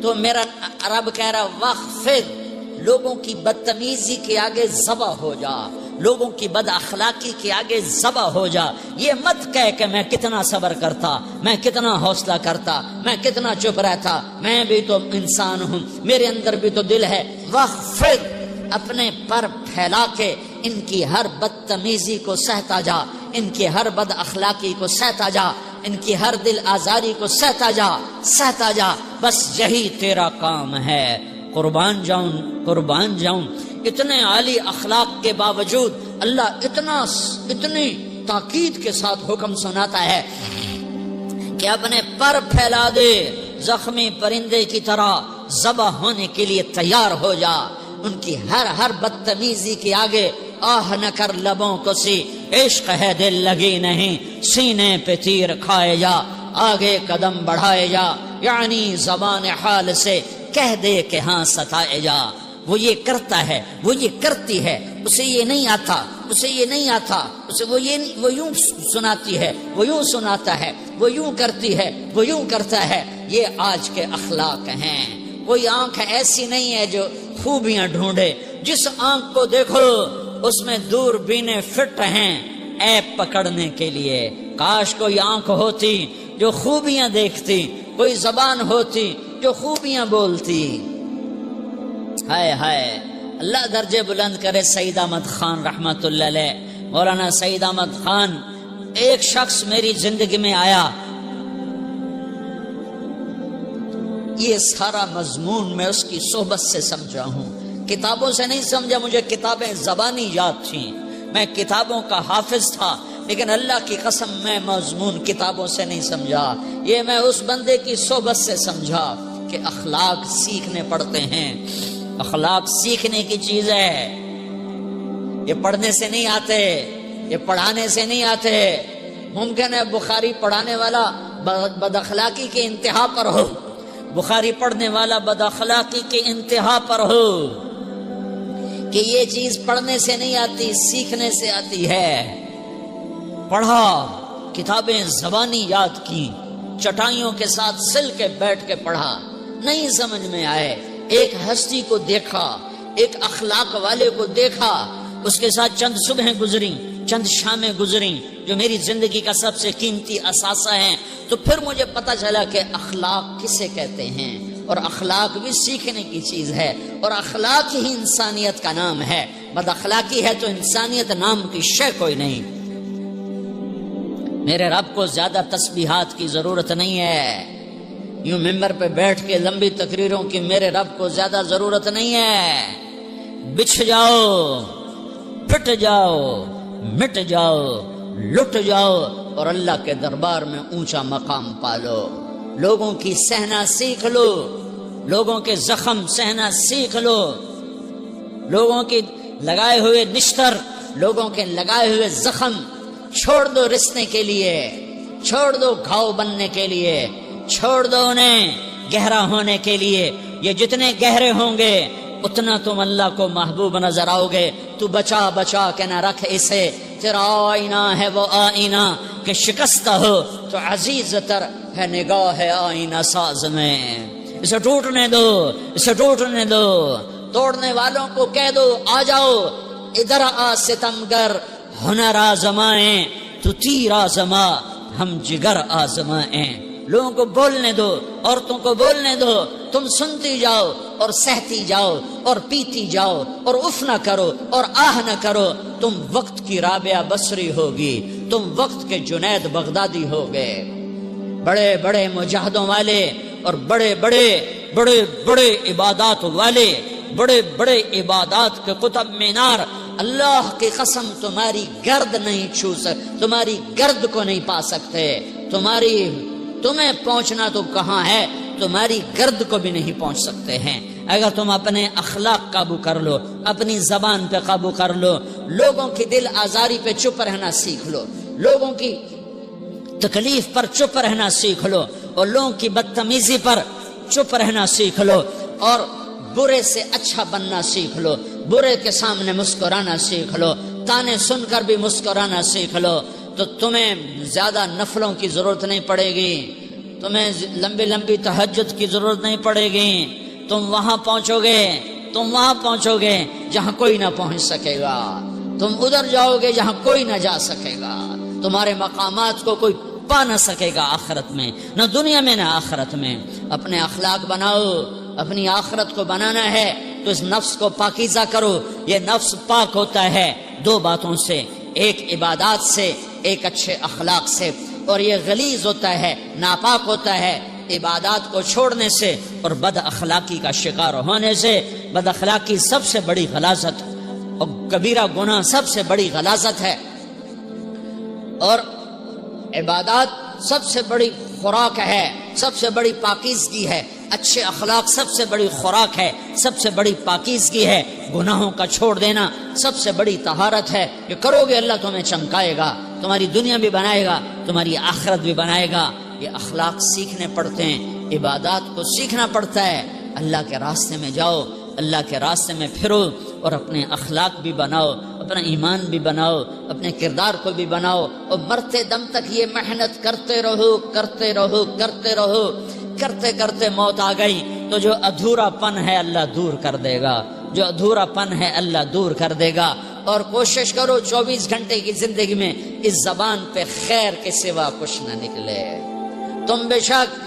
تو میرا رب کہہ رہا وخفض، لوگوں کی بدتمیزی کے آگے ذبح ہو جا، لوگوں کی بد اخلاقی کے آگے ذبح ہو جا. یہ مت کہہ کہ میں کتنا صبر کرتا، میں کتنا حوصلہ کرتا، میں کتنا چپ رہتا، میں بھی تو انسان ہوں، میرے اندر بھی تو دل ہے. وخفض، اپنے پر پھیلا کے ان کی ہر بدتمیزی کو سہتا جا، ان کی ہر بد اخلاقی کو سہتا جا، ان کی ہر دل آزاری کو سہتا جا، سہتا جا. بس یہی تیرا کام ہے. قربان جاؤں، قربان جاؤں. اتنے عالی اخلاق کے باوجود اللہ اتنی تاکید کے ساتھ حکم سناتا ہے کہ اپنے پر پھیلا دے، زخمی پرندے کی طرح ذبح ہونے کے لیے تیار ہو جا. ان کی ہر بدتمیزی کے آگے آہ نہ کر لبوں کو سی، عشق ہے دل لگی نہیں، سینے پہ تیر کھائے جا، آگے قدم بڑھائے جا. یعنی زبان حال سے کہہ دے کہ ہاں ستائے جا. وہ یہ کرتا ہے، وہ یہ کرتی ہے، اسے یہ نہیں آتا، اسے یہ نہیں آتا، اسے وہ یوں سناتی ہے، وہ یوں سناتا ہے، وہ یوں کرتی ہے، وہ یوں کرتا ہے. یہ آج کے اخلاق ہیں. کوئی آنکھ ایسی نہیں ہے جو خوبیاں ڈھونڈے. جس آنکھ کو دیکھو اس میں دوربینیں فٹ ہیں عیب پکڑنے کے لیے. کاش کوئی آنکھ ہوتی جو خوبیاں دیکھتی، کوئی زبان ہوتی جو خوبیاں بولتی. ہائے ہائے، اللہ درجے بلند کرے. سعید احمد خان رحمت اللہ علیہ، مولانا سعید احمد خان، ایک شخص میری زندگی میں آیا. یہ سارا مضمون میں اس کی صحبت سے سمجھا ہوں، کتابوں سے نہیں سمجھا. مجھے کتابیں زبانی یاد تھیں، میں کتابوں کا حافظ تھا، لیکن اللہ کی قسم میں مضمون کتابوں سے نہیں سمجھا. یہ میں اس بندے کی صحبت سے سمجھا کہ اخلاق سیکھنے پڑتے ہیں. اخلاق سیکھنے کی چیز ہے، یہ پڑھنے سے نہیں آتے، یہ پڑھانے سے نہیں آتے. ممکن ہے بخاری پڑھانے والا بد اخلاقی کے انتہا پر ہو، بخاری پڑھنے والا بد اخلاقی کے انتہا پر ہو، کہ یہ چیز پڑھنے سے نہیں آتی، سیکھنے سے آتی ہے. پڑھا، کتابیں زبانی یاد کی، چٹائیوں کے ساتھ سل کے بیٹھ کے پڑھا، نہیں سمجھ میں آئے. ایک ہستی کو دیکھا، ایک اخلاق والے کو دیکھا، اس کے ساتھ چند صبحیں گزری، چند شامیں گزری جو میری زندگی کا سب سے قیمتی اثاثہ ہیں. تو پھر مجھے پتا چلا کہ اخلاق کسے کہتے ہیں، اور اخلاق بھی سیکھنے کی چیز ہے، اور اخلاق ہی انسانیت کا نام ہے. بد اخلاقی ہے تو انسانیت نام کی شے کوئی نہیں. میرے رب کو زیادہ تسبیحات کی ضرورت نہیں ہے، یوں ممبر پہ بیٹھ کے لمبی تقریروں کی میرے رب کو زیادہ ضرورت نہیں ہے. بچھ جاؤ، پٹ جاؤ، مٹ جاؤ، لٹ جاؤ، اور اللہ کے دربار میں اونچا مقام پالو. لوگوں کی سہنا سیکھ لو، لوگوں کے زخم سہنا سیکھ لو، لوگوں کے لگائے ہوئے نشتر، لوگوں کے لگائے ہوئے زخم چھوڑ دو رسنے کے لیے، چھوڑ دو گھاؤ بننے کے لیے، چھوڑ دو انہیں گہرا ہونے کے لیے. یہ جتنے گہرے ہوں گے اتنا تم اللہ کو محبوب نظر آؤ گے. تو بچا بچا کے نہ رکھ اسے، تیرا آئینہ ہے وہ آئینہ کہ شکستہ ہو تو عزیز تر ہے نگاہ آئینہ ساز میں. اسے ٹوٹنے دو، اسے ٹوٹنے دو. توڑنے والوں کو کہہ دو آ جاؤ ادھر آ ستمگر، ہنر آزمائیں تو تیر آزما، ہم جگر آزمائیں. لوگوں کو بولنے دو، عورتوں کو بولنے دو، تم سنتی جاؤ اور سہتی جاؤ اور پیتی جاؤ اور اف نہ کرو اور آہ نہ کرو. تم وقت کی رابعہ بصری ہوگی، تم وقت کے جنید بغدادی ہوگے. بڑے بڑے مجاہدوں والے اور بڑے بڑے بڑے بڑے عبادات والے، بڑے بڑے عبادات کے قطب مینار، اللہ کی قسم تمہاری گرد نہیں چھو سکتے، تمہاری گرد کو نہیں پا سکتے. تمہیں پہنچنا تو کہاں ہے، تمہاری گرد کو بھی نہیں پہنچ سکتے ہیں. اگر تم اپنے اخلاق قابو کر لو، اپنی زبان پہ قابو کر لو، لوگوں کی دل آزاری پہ چپ رہنا سیکھ لو، لوگوں کی تکلیف پر چپ رہنا سیکھ لو، اور لوگوں کی بدتمیزی پر چپ رہنا سیکھ لو، اور برے سے اچھا بننا سیکھ لو، برے کے سامنے مسکرانا سیکھ لو، تانے سن کر بھی مسکرانا سیکھ لو، تو تمہیں زیادہ نفلوں کی ضرورت نہیں پڑے گی. تمہیں لمبی لمبی تہجد کی ضرورت نہیں پڑے گی، تم وہاں پہنچو گے جہاں کوئی نہ پہنچ سکے گا، تم ادھر جاؤ گے جہاں کوئی نہ جا سکے گا، تمہارے مقامات کو کوئی پا نہ سکے گا آخرت میں، نہ دنیا میں نہ آخرت میں۔ اپنے اخلاق بناؤ، اپنی آخرت کو بنانا ہے تو اس نفس کو پاکیزہ کرو۔ یہ نفس پاک ہوتا ہے دو باتوں سے، ایک عبادات سے، ایک اچھے اخلاق سے، اور یہ غلیظ ہوتا ہے، ناپاک ہوتا ہے عبادات کو چھوڑنے سے اور بد اخلاقی کا شکار ہونے سے۔ بد اخلاقی سب سے بڑی غلاظت اور کبیرہ گناہ سب سے بڑی غلاظت ہے، اور عبادات سب سے بڑی خوراک ہے، سب سے بڑی پاکیزگی ہے، اچھے اخلاق سب سے بڑی خوراک ہے، سب سے بڑی پاکیزگی ہے، گناہوں کا چھوڑ دینا سب سے بڑی طہارت ہے۔ یہ کرو گے اللہ تمہیں چمکائے گا، تمہاری دنیا بھی بنائے گا، تمہاری آخرت بھی بنائے گا۔ یہ اخلاق سیکھنے پڑتے ہیں، عبادات کو سیکھنا پڑتا ہے۔ اللہ کے راستے میں جاؤ، اللہ کے راستے میں پھرو، اور اپنے اخلاق بھی بناؤ، اپنا ایمان بھی بناؤ، اپنے کردار کو بھی بناؤ، اور مرتے دم تک یہ محنت کرتے رہو، کرتے رہو، کرتے رہو۔ کرتے کرتے موت آ گئی تو جو ادھورا پن ہے اللہ دور کر دے گا، جو ادھورا پن ہے اللہ دور کر دے گا۔ اور کوشش کرو 24 گھنٹے کی زندگی میں اس زبان پہ خیر کے سوا کچھ نہ نکلے۔ تم بے شک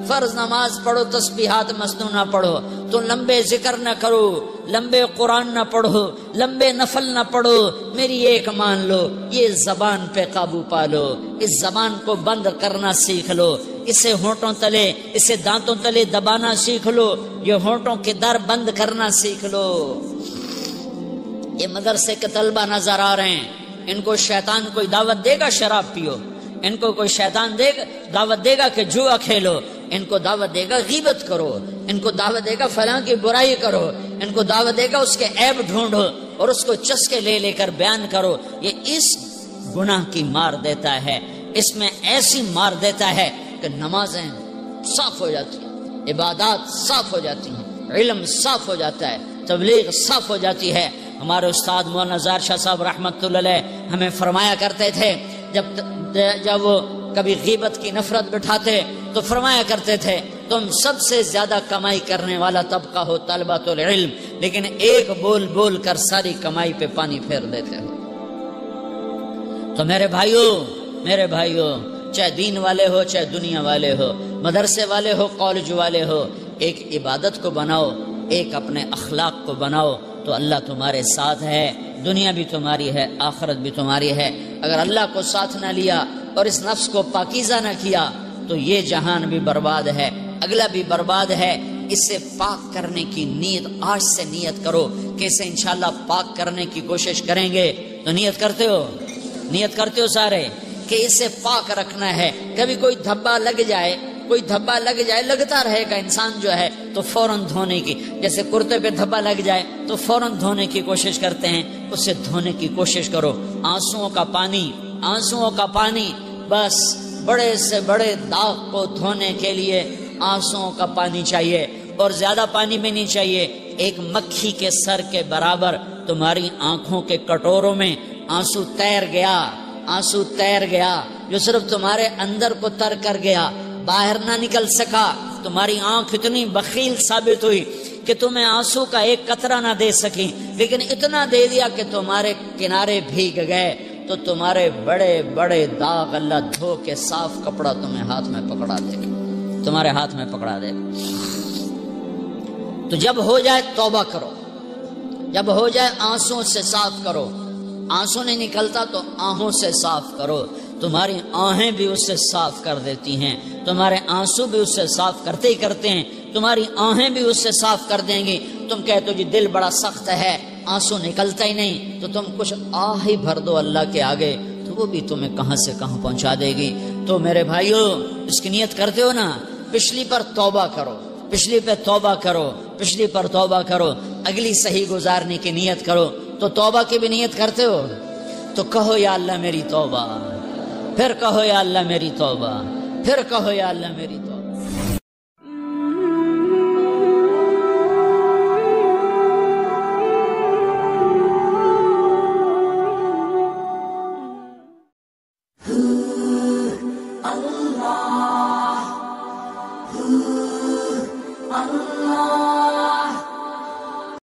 فرض نماز پڑھو، تسبیحات مسنون نہ پڑھو، تو لمبے ذکر نہ کرو، لمبے قرآن نہ پڑھو، لمبے نفل نہ پڑھو، میری ایک مان لو، یہ زبان پہ قابو پالو، اس زبان کو بند کرنا سیکھ لو، اسے ہونٹوں تلے، اسے دانتوں تلے دبانا سیکھ لو، یہ ہونٹوں کے در بند کرنا سیکھ لو۔ یہ مدرسے کے طلبہ نظر آ رہے ہیں، ان کو شیطان کوئی دعوت دے گا شراب پیو، ان کو کوئی شیطان دعوت دے گا کہ جوا کھیلو، ان کو دعوت دے گا غیبت کرو، ان کو دعوت دے گا فلاں کی برائی کرو، ان کو دعوت دے گا اس کے عیب ڈھونڈو اور اس کو چسکے لے لے کر بیان کرو۔ یہ اس گناہ کی مار دیتا ہے، اس میں ایسی مار دیتا ہے کہ نمازیں صاف ہو جاتی ہیں، عبادات صاف ہو جاتی ہیں، علم صاف ہو جاتا ہے، تبلیغ صاف ہو جاتی ہے۔ ہمارے استاد مولانا زار شاہ صاحب رحمت اللہ علیہ ہمیں فرمایا کرتے تھے، جب وہ کبھی غیبت کی نفرت بٹھاتے تو فرمایا کرتے تھے، تم سب سے زیادہ کمائی کرنے والا طبقہ ہو طلبۃ العلم، لیکن ایک بول بول کر ساری کمائی پہ پانی پھیر دیتے ہو۔ تو میرے بھائیوں، چاہے دین والے ہو، چاہے دنیا والے ہو، مدرسے والے ہو، کالج والے ہو، ایک عبادت کو بناؤ، ایک اپنے اخلاق کو بناؤ، تو اللہ تمہارے ساتھ ہے، دنیا بھی تمہاری ہے، آخرت بھی تمہاری ہے۔ اگر اللہ کو ساتھ نہ لیا اور اس نفس کو پاکیزہ نہ کیا تو یہ جہان بھی برباد ہے، اگلا بھی برباد ہے۔ اسے پاک کرنے کی نیت آج سے نیت کرو کہ اسے انشاءاللہ پاک کرنے کی کوشش کریں گے۔ تو نیت کرتے ہو سارے کہ اسے پاک رکھنا ہے۔ کبھی کوئی دھبا لگ جائے، لگتا رہے گا انسان جو ہے تو فوراً دھونے کی، جیسے کرتے پہ دھبا لگ جائے تو فوراً دھونے کی کوشش کرتے ہیں، اسے دھونے کی کوشش کرو۔ آنسوؤں کا پانی بس بڑے سے بڑے داغ کو دھونے کے لیے آنسوؤں کا پانی چاہیے، اور زیادہ پانی بھی نہیں چاہیے۔ ایک مکھی کے سر کے برابر تمہاری آنکھوں کے کٹوروں میں آنسو تیر گیا جو صرف تمہارے اندر کو تر کر گیا، باہر نہ نکل سکا۔ تمہاری آنکھ اتنی بخیل ثابت ہوئی کہ تمہیں آنسو کا ایک قطرہ نہ دے سکی، لیکن اتنا دے دیا کہ تمہارے کنارے بھیگ گئے۔ تو تمہارے بڑے بڑے داغ اللہ دھو کے صاف کپڑا تمہیں ہاتھ میں پکڑا دے گا، تمہارے ہاتھ میں پکڑا دے گا۔ تو جب ہو جائے توبہ کرو، جب ہو جائے آنسوں سے صاف کرو۔ آنسو نہیں نکلتا تو آہوں سے صاف کرو، تمہاری آہیں بھی اس سے صاف کر دیتی ہیں، تمہارے آنسو بھی اس سے صاف کرتے ہیں، تمہاری آہیں بھی اس سے صاف کر دیں گی۔ تم کہتے ہو جی دل بڑا سخت ہے، آنسو نکلتا ہی نہیں، تو تم کچھ آہ ہی بھر دو اللہ کے آگے، تو وہ بھی تمہیں کہاں سے کہاں پہنچا دے گی۔ تو میرے بھائیو، اس کی نیت کرتے ہو نا، پچھلی پر توبہ کرو، پچھلی پر توبہ کرو، اگلی صحیح گزارنے کی نیت کرو۔ تو توبہ کی بھی نیت کرتے ہو تو کہو یا اللہ میری توبہ، پھر کہو یا اللہ میری توبہ، پھر کہو یا اللہ میری توبہ۔ Allah